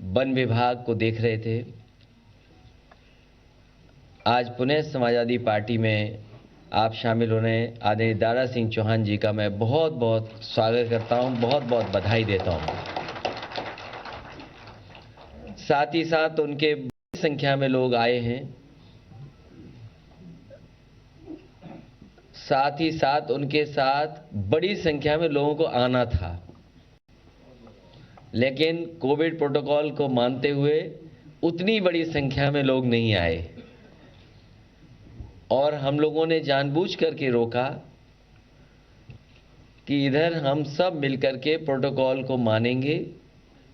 One विभाग को देख रहे थे। आज पुनः समाजवादी पार्टी में आप शामिल होने आदरणीय दारा सिंह चौहान जी का मैं बहुत बहुत स्वागत करता हूं, बहुत बहुत बधाई देता हूं। साथ ही साथ उनके बड़ी संख्या में लोग आए हैं, साथ ही साथ उनके साथ बड़ी संख्या में लोगों को आना था, लेकिन कोविड प्रोटोकॉल को मानते हुए उतनी बड़ी संख्या में लोग नहीं आए और हम लोगों ने जानबूझ करके रोका कि इधर हम सब मिलकर के प्रोटोकॉल को मानेंगे,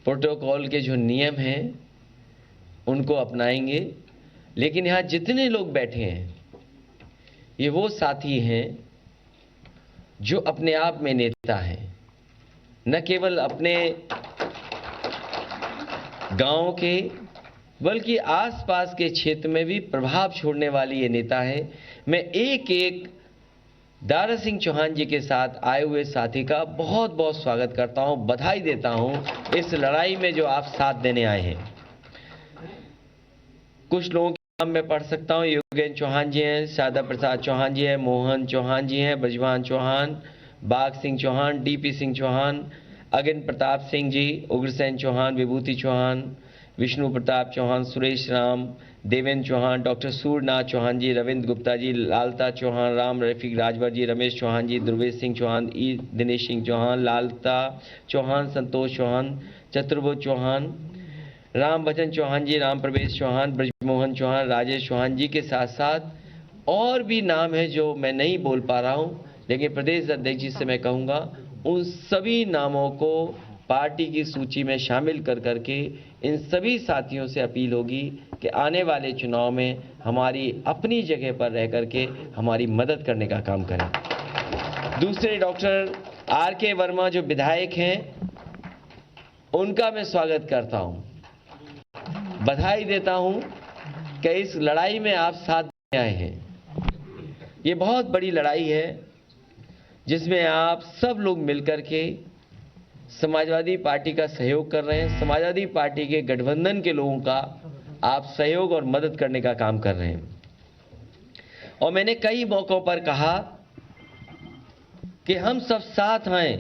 प्रोटोकॉल के जो नियम हैं उनको अपनाएंगे। लेकिन यहाँ जितने लोग बैठे हैं ये वो साथी हैं जो अपने आप में नेता हैं, न केवल अपने गांव के बल्कि आसपास के क्षेत्र में भी प्रभाव छोड़ने वाली ये नेता है। मैं एक एक दारा सिंह चौहान जी के साथ आए हुए साथी का बहुत बहुत स्वागत करता हूं, बधाई देता हूं इस लड़ाई में जो आप साथ देने आए हैं। कुछ लोगों के नाम मैं पढ़ सकता हूं। योगेंद्र चौहान जी हैं, शारदा प्रसाद चौहान जी हैं, मोहन चौहान जी हैं, ब्रजभान चौहान, बाघ सिंह चौहान, डीपी सिंह चौहान, अगन प्रताप सिंह जी, उग्रसेन चौहान, विभूति चौहान, विष्णु प्रताप चौहान, सुरेश राम, देवेंद्र चौहान, डॉक्टर सूर्यनाथ चौहान जी, रविंद्र गुप्ता जी, लालता चौहान, राम रफीक राजभर जी, रमेश चौहान जी, ध्रुवेश सिंह चौहान, ई दिनेश सिंह चौहान, लालता चौहान, संतोष चौहान, चतुर्भुज चौहान, राम भजन चौहान जी, राम प्रवेश चौहान, ब्रजमोहन चौहान, राजेश चौहान जी के साथ साथ और भी नाम है जो मैं नहीं बोल पा रहा हूं, लेकिन प्रदेश अध्यक्ष जी से मैं कहूंगा उन सभी नामों को पार्टी की सूची में शामिल कर करके इन सभी साथियों से अपील होगी कि आने वाले चुनाव में हमारी अपनी जगह पर रह करके हमारी मदद करने का काम करें। दूसरे डॉक्टर आर.के. वर्मा जो विधायक हैं उनका मैं स्वागत करता हूं, बधाई देता हूं कि इस लड़ाई में आप साथ देने आए हैं। ये बहुत बड़ी लड़ाई है जिसमें आप सब लोग मिलकर के समाजवादी पार्टी का सहयोग कर रहे हैं। समाजवादी पार्टी के गठबंधन के लोगों का आप सहयोग और मदद करने का काम कर रहे हैं। और मैंने कई मौकों पर कहा कि हम सब साथ आए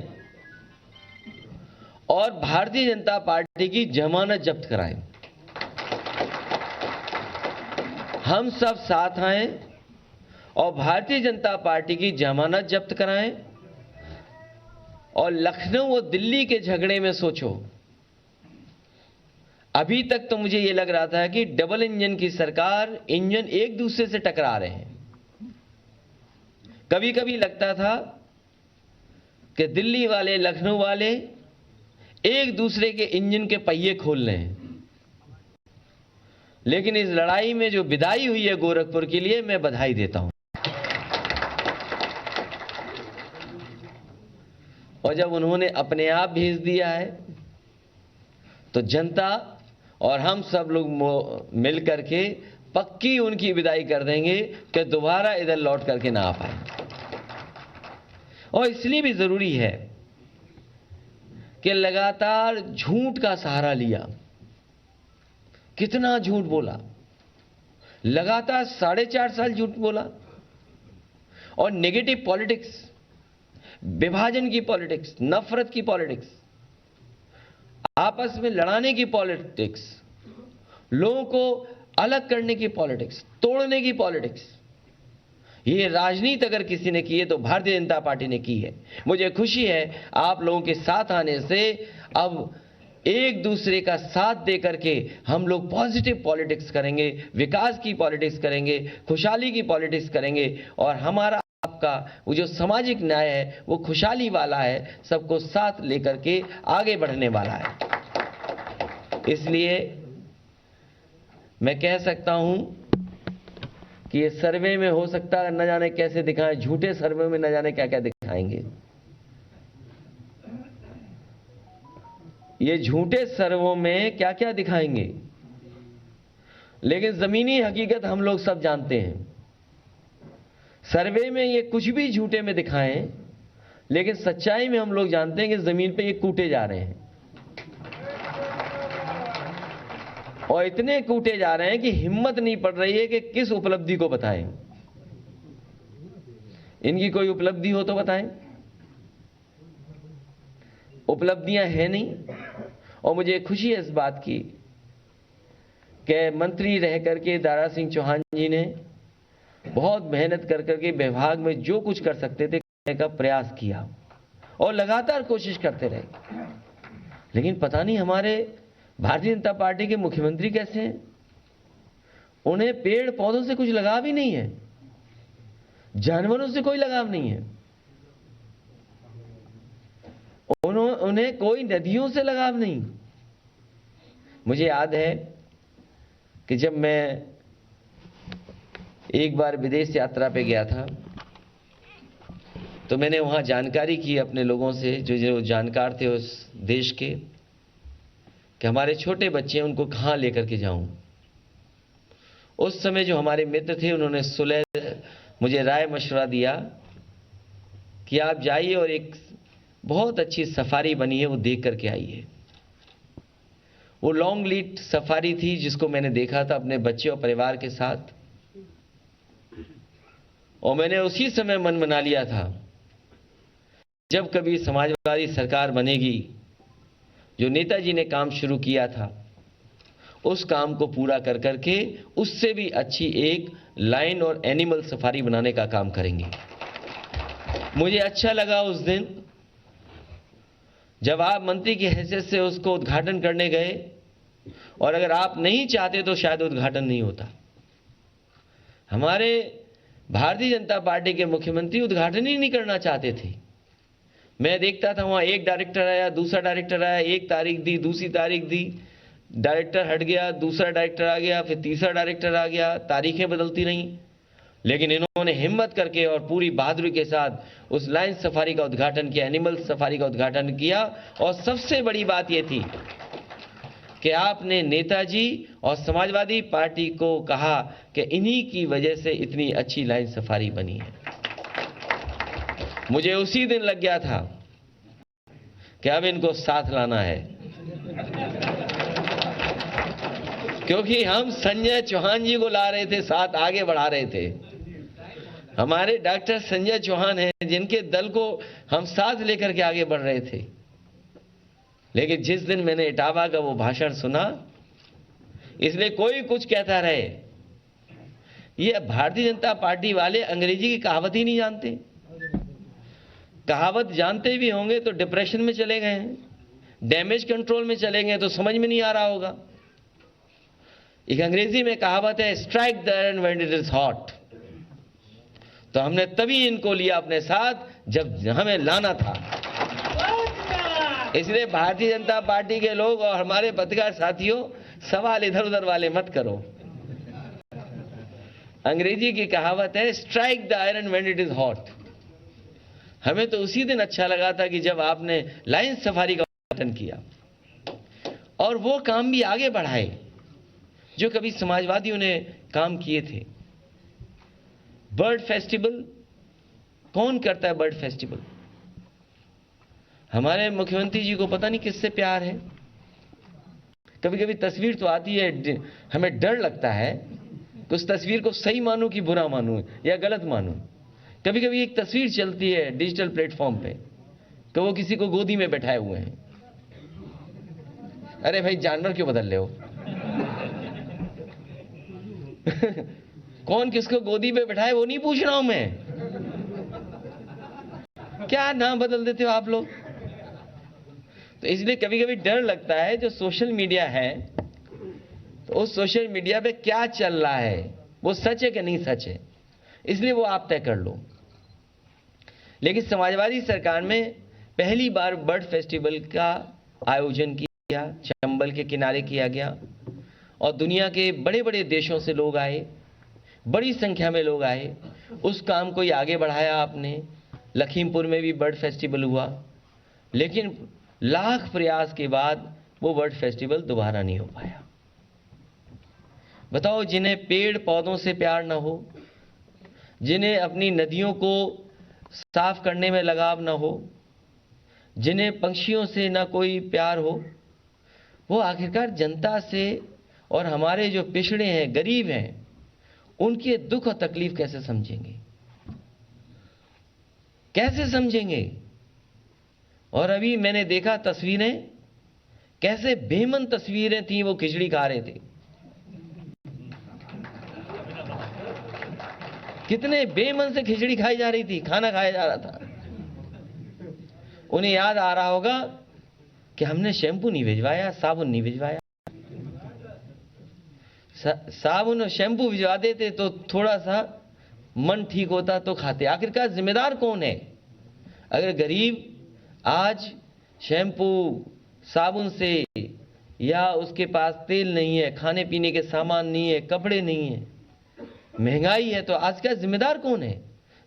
और भारतीय जनता पार्टी की जमानत जब्त कराएं। हम सब साथ आए और भारतीय जनता पार्टी की जमानत जब्त कराएं। और लखनऊ और दिल्ली के झगड़े में सोचो, अभी तक तो मुझे यह लग रहा था कि डबल इंजन की सरकार, इंजन एक दूसरे से टकरा रहे हैं। कभी कभी लगता था कि दिल्ली वाले, लखनऊ वाले एक दूसरे के इंजन के पहिए खोल रहे हैं। लेकिन इस लड़ाई में जो विदाई हुई है गोरखपुर के लिए, मैं बधाई देता हूं। और जब उन्होंने अपने आप भेज दिया है तो जनता और हम सब लोग मिलकर के पक्की उनकी विदाई कर देंगे कि दोबारा इधर लौट करके ना आ पाए। और इसलिए भी जरूरी है कि लगातार झूठ का सहारा लिया, कितना झूठ बोला, लगातार 4.5 साल झूठ बोला। और नेगेटिव पॉलिटिक्स, विभाजन की पॉलिटिक्स, नफरत की पॉलिटिक्स, आपस में लड़ाने की पॉलिटिक्स, लोगों को अलग करने की पॉलिटिक्स, तोड़ने की पॉलिटिक्स, ये राजनीति अगर किसी ने की है तो भारतीय जनता पार्टी ने की है। मुझे खुशी है आप लोगों के साथ आने से अब एक दूसरे का साथ दे करके हम लोग पॉजिटिव पॉलिटिक्स करेंगे, विकास की पॉलिटिक्स करेंगे, खुशहाली की पॉलिटिक्स करेंगे। और हमारा आपका वो जो सामाजिक न्याय है वो खुशहाली वाला है, सबको साथ लेकर के आगे बढ़ने वाला है। इसलिए मैं कह सकता हूं कि ये सर्वे में हो सकता है न जाने कैसे दिखाएं, झूठे सर्वे में न जाने क्या क्या दिखाएंगे। ये झूठे सर्वों में क्या क्या दिखाएंगे, लेकिन जमीनी हकीकत हम लोग सब जानते हैं। सर्वे में ये कुछ भी झूठे में दिखाएं, लेकिन सच्चाई में हम लोग जानते हैं कि जमीन पे ये कूटे जा रहे हैं। और इतने कूटे जा रहे हैं कि हिम्मत नहीं पड़ रही है कि किस उपलब्धि को बताएं। इनकी कोई उपलब्धि हो तो बताएं। उपलब्धियां हैं नहीं। और मुझे खुशी है इस बात की कि मंत्री रह करके दारा सिंह चौहान जी ने बहुत मेहनत कर करके विभाग में जो कुछ कर सकते थे करने का प्रयास किया और लगातार कोशिश करते रहे। लेकिन पता नहीं हमारे भारतीय जनता पार्टी के मुख्यमंत्री कैसे हैं, उन्हें पेड़ पौधों से कुछ लगाव ही नहीं है, जानवरों से कोई लगाव नहीं है, उन्हें कोई नदियों से लगाव नहीं। मुझे याद है कि जब मैं एक बार विदेश यात्रा पे गया था तो मैंने वहां जानकारी की अपने लोगों से जो जानकार थे उस देश के, कि हमारे छोटे बच्चे हैं उनको कहां लेकर के जाऊं। उस समय जो हमारे मित्र थे उन्होंने सुलह मुझे राय मशवरा दिया कि आप जाइए और एक बहुत अच्छी सफारी बनी है वो देख करके आइए। वो लॉन्ग लीड सफारी थी जिसको मैंने देखा था अपने बच्चे और परिवार के साथ, और मैंने उसी समय मन बना लिया था जब कभी समाजवादी सरकार बनेगी, जो नेताजी ने काम शुरू किया था उस काम को पूरा कर करके उससे भी अच्छी एक लाइन और एनिमल सफारी बनाने का काम करेंगे। मुझे अच्छा लगा उस दिन जब आप मंत्री की हैसियत से उसको उद्घाटन करने गए, और अगर आप नहीं चाहते तो शायद उद्घाटन नहीं होता। हमारे भारतीय जनता पार्टी के मुख्यमंत्री उद्घाटन ही नहीं करना चाहते थे। मैं देखता था वहां एक डायरेक्टर आया, दूसरा डायरेक्टर आया, एक तारीख दी, दूसरी तारीख दी, डायरेक्टर हट गया, दूसरा डायरेक्टर आ गया, फिर तीसरा डायरेक्टर आ गया, तारीखें बदलती रहीं। लेकिन इन्होंने हिम्मत करके और पूरी बहादुरी के साथ उस लाइन सफारी का उद्घाटन किया, एनिमल सफारी का उद्घाटन किया। और सबसे बड़ी बात यह थी कि आपने नेताजी और समाजवादी पार्टी को कहा कि इन्हीं की वजह से इतनी अच्छी लाइन सफारी बनी है। मुझे उसी दिन लग गया था कि अब इनको साथ लाना है, क्योंकि हम संजय चौहान जी को ला रहे थे, साथ आगे बढ़ा रहे थे। हमारे डॉक्टर संजय चौहान हैं जिनके दल को हम साथ लेकर के आगे बढ़ रहे थे। लेकिन जिस दिन मैंने इटावा का वो भाषण सुना, इसलिए कोई कुछ कहता रहे, ये भारतीय जनता पार्टी वाले अंग्रेजी की कहावत ही नहीं जानते। कहावत जानते भी होंगे तो डिप्रेशन में चले गए हैं, डैमेज कंट्रोल में चले गए तो समझ में नहीं आ रहा होगा। एक अंग्रेजी में कहावत है, strike the iron when it is hot. तो हमने तभी इनको लिया अपने साथ जब हमें लाना था। इसलिए भारतीय जनता पार्टी के लोग और हमारे पत्रकार साथियों, सवाल इधर उधर वाले मत करो। अंग्रेजी की कहावत है, strike the iron when it is hot. हमें तो उसी दिन अच्छा लगा था कि जब आपने लाइन सफारी का उद्घाटन किया और वो काम भी आगे बढ़ाए जो कभी समाजवादियों ने काम किए थे। बर्ड फेस्टिवल, कौन करता है बर्ड फेस्टिवल? हमारे मुख्यमंत्री जी को पता नहीं किससे प्यार है। कभी कभी तस्वीर तो आती है, हमें डर लगता है कि उस तस्वीर को सही मानूं कि बुरा मानूं या गलत मानूं। कभी कभी एक तस्वीर चलती है डिजिटल प्लेटफॉर्म पे कि वो किसी को गोदी में बैठाए हुए हैं। अरे भाई, जानवर क्यों बदल रहे हो? कौन किसको गोदी में बैठाए वो नहीं पूछ रहा हूं मैं। क्या नाम बदल देते हो आप लोग? तो इसलिए कभी कभी डर लगता है जो सोशल मीडिया है, तो उस सोशल मीडिया पे क्या चल रहा है, वो सच है कि नहीं सच है, इसलिए वो आप तय कर लो। लेकिन समाजवादी सरकार में पहली बार बर्ड फेस्टिवल का आयोजन किया, चंबल के किनारे किया गया और दुनिया के बड़े बड़े देशों से लोग आए, बड़ी संख्या में लोग आए। उस काम को ही आगे बढ़ाया आपने। लखीमपुर में भी बर्ड फेस्टिवल हुआ, लेकिन लाख प्रयास के बाद वो बर्ड फेस्टिवल दोबारा नहीं हो पाया। बताओ, जिन्हें पेड़ पौधों से प्यार ना हो, जिन्हें अपनी नदियों को साफ करने में लगाव ना हो, जिन्हें पंछियों से ना कोई प्यार हो, वो आखिरकार जनता से और हमारे जो पिछड़े हैं, गरीब हैं, उनके दुख और तकलीफ कैसे समझेंगे? कैसे समझेंगे? और अभी मैंने देखा तस्वीरें, कैसे बेमन तस्वीरें थी, वो खिचड़ी खा रहे थे। कितने बेमन से खिचड़ी खाई जा रही थी, खाना खाया जा रहा था। उन्हें याद आ रहा होगा कि हमने शैम्पू नहीं भिजवाया, साबुन नहीं भिजवाया। साबुन और शैम्पू भिजवा देते तो थोड़ा सा मन ठीक होता तो खाते। आखिरकार जिम्मेदार कौन है? अगर गरीब आज शैम्पू साबुन से, या उसके पास तेल नहीं है, खाने पीने के सामान नहीं है, कपड़े नहीं है, महंगाई है, तो आज का जिम्मेदार कौन है?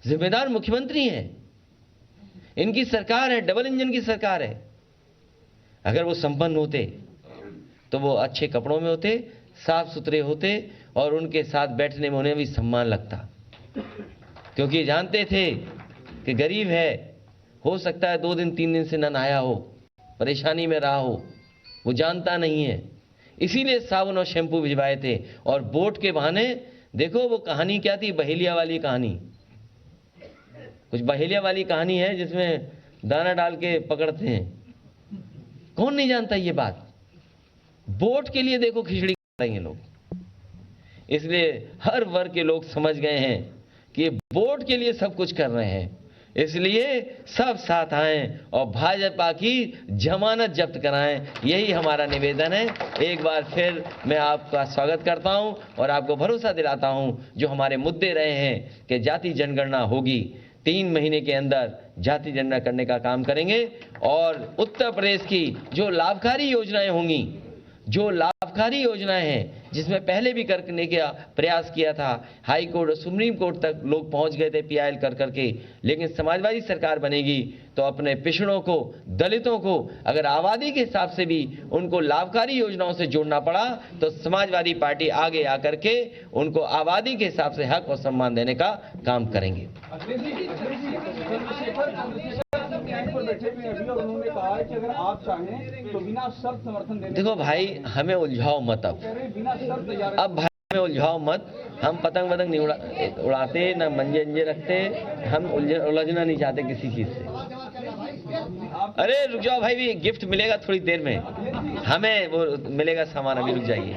जिम्मेदार मुख्यमंत्री हैं। इनकी सरकार है, डबल इंजन की सरकार है। अगर वो संपन्न होते तो वो अच्छे कपड़ों में होते, साफ सुथरे होते, और उनके साथ बैठने में उन्हें भी सम्मान लगता, क्योंकि जानते थे कि गरीब है, हो सकता है 2 दिन 3 दिन से न नहाया हो, परेशानी में रहा हो, वो जानता नहीं है। इसीलिए साबुन और शैम्पू भिजवाए थे। और वोट के बहाने देखो वो कहानी क्या थी, बहेलिया वाली कहानी। कुछ बहेलिया वाली कहानी है जिसमें दाना डाल के पकड़ते हैं। कौन नहीं जानता ये बात? वोट के लिए देखो खिचड़ी खा रहे हैं लोग। इसलिए हर वर्ग के लोग समझ गए हैं कि वोट के लिए सब कुछ कर रहे हैं। इसलिए सब साथ आएं और भाजपा की जमानत जब्त कराएं, यही हमारा निवेदन है। एक बार फिर मैं आपका स्वागत करता हूं और आपको भरोसा दिलाता हूं, जो हमारे मुद्दे रहे हैं कि जाति जनगणना होगी, 3 महीने के अंदर जाति जनगणना करने का काम करेंगे। और उत्तर प्रदेश की जो लाभकारी योजनाएं होंगी, जो लाभकारी योजनाएं हैं, जिसमें पहले भी करने का प्रयास किया था, हाई कोर्ट और सुप्रीम कोर्ट तक लोग पहुंच गए थे पीआईएल कर करके, लेकिन समाजवादी सरकार बनेगी तो अपने पिछड़ों को, दलितों को अगर आबादी के हिसाब से भी उनको लाभकारी योजनाओं से जोड़ना पड़ा, तो समाजवादी पार्टी आगे आकर के उनको आबादी के हिसाब से हक और सम्मान देने का काम करेंगे। उन्होंने कहा है कि अगर आप चाहें तो बिना शर्त समर्थन देने। देखो भाई, हमें उलझाओ मत। अब भाई हमें उलझाओ मत। हम पतंग वतंग नहीं उड़ाते, ना मंजे अंजे रखते। हम उलझना नहीं चाहते किसी चीज से। अरे रुक जाओ भाई, भी गिफ्ट मिलेगा थोड़ी देर में, हमें वो मिलेगा सामान, अभी रुक जाइए।